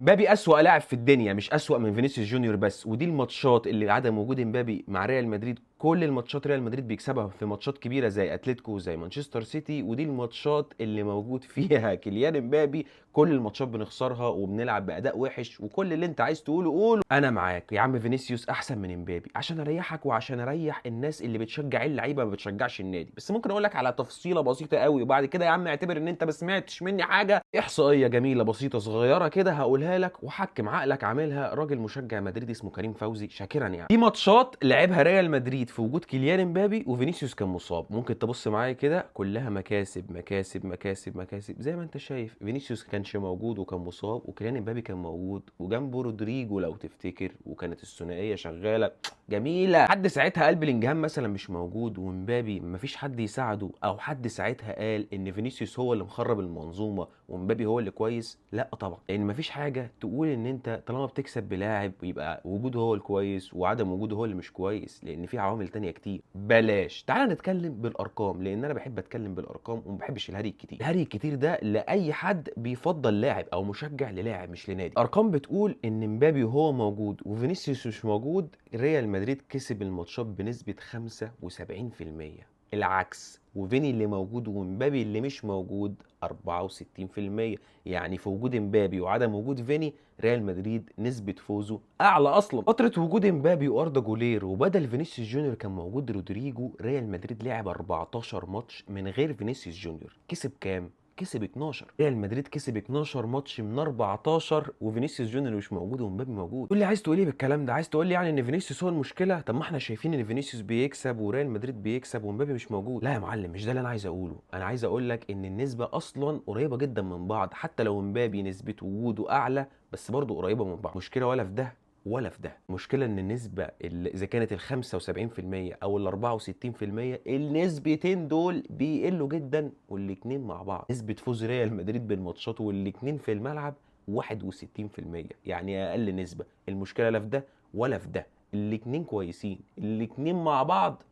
مبابي أسوأ لاعب في الدنيا، مش أسوأ من فينيسيوس جونيور بس. ودي الماتشات اللي عدم وجود مبابي مع ريال مدريد، كل الماتشات ريال مدريد بيكسبها في ماتشات كبيره زي اتلتيكو وزي مانشستر سيتي. ودي الماتشات اللي موجود فيها كيليان مبابي، كل الماتشات بنخسرها وبنلعب باداء وحش. وكل اللي انت عايز تقوله قوله، انا معاك يا عم. فينيسيوس احسن من مبابي عشان اريحك وعشان اريح الناس اللي بتشجع اللعيبه ما بتشجعش النادي. بس ممكن اقول لك على تفصيله بسيطه قوي، وبعد كده يا عم اعتبر ان انت ما سمعتش مني حاجه. احصائيه جميله بسيطه صغيره كده هقولها لك، وحكم عقلك. عاملها راجل مشجع مدريد اسمه كريم فوزي شاكرا يعني. دي ماتشات لعبها ريال مدريد في وجود كيليان مبابي وفينيسيوس كان مصاب. ممكن تبص معايا كده، كلها مكاسب مكاسب مكاسب مكاسب. زي ما انت شايف فينيسيوس كانش موجود وكان مصاب، وكيليان مبابي كان موجود وجنبه رودريجو لو تفتكر، وكانت الثنائيه شغاله جميله. حد ساعتها قال بلينجهام مثلا مش موجود ومبابي مفيش حد يساعده، او حد ساعتها قال ان فينيسيوس هو اللي مخرب المنظومه ومبابي هو اللي كويس؟ لا طبعا، لان مفيش حاجه تقول ان انت طالما بتكسب بلاعب يبقى وجوده هو الكويس وعدم وجوده هو اللي مش كويس، لان في عوامل تانية كتير. بلاش، تعال نتكلم بالارقام، لان انا بحب اتكلم بالارقام وما بحبش الهري الكتير. الهري الكتير ده لاي حد بيفضل لاعب او مشجع للاعب مش لنادي. ارقام بتقول ان مبابي وهو موجود وفينيسيوس مش موجود، ريال مدريد كسب الماتشات بنسبه 75%. العكس، وفيني اللي موجود ومبابي اللي مش موجود 64%. يعني في وجود مبابي وعدم وجود فيني، ريال مدريد نسبة فوزه أعلى أصلا. فترة وجود مبابي وأردا جولير وبدل فينيسيوس جونيور كان موجود رودريجو، ريال مدريد لعب 14 ماتش من غير فينيسيوس جونيور. كسب كام؟ كسب 12. ريال مدريد كسب 12 ماتش من 14 وفينيسيوس جونيور مش موجود ومبابي موجود. تقول لي عايز تقول ايه بالكلام ده؟ عايز تقول لي يعني ان فينيسيوس هو المشكله؟ طب ما احنا شايفين ان فينيسيوس بيكسب وريال مدريد بيكسب ومبابي مش موجود. لا يا معلم، مش ده اللي انا عايز اقوله. انا عايز اقول لك ان النسبه اصلا قريبه جدا من بعض، حتى لو مبابي نسبه وجوده اعلى بس برضه قريبه من بعض. مشكله ولا في ده ولا في ده. المشكله ان النسبه اللي اذا كانت ال 75% او ال 64%، النسبتين دول بيقلوا جدا، والاتنين مع بعض نسبه فوز ريال مدريد بالماتشات والاتنين في الملعب 61%. يعني اقل نسبه. المشكله لا في ده ولا في ده، الاتنين كويسين، الاتنين مع بعض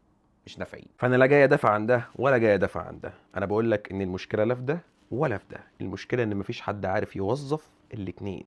مش نافعين. فانا لا جاي ادافع عن ده ولا جاي ادافع عن ده. انا بقول لك ان المشكله لا في ده ولا في ده، المشكله ان مفيش حد عارف يوظف الاتنين.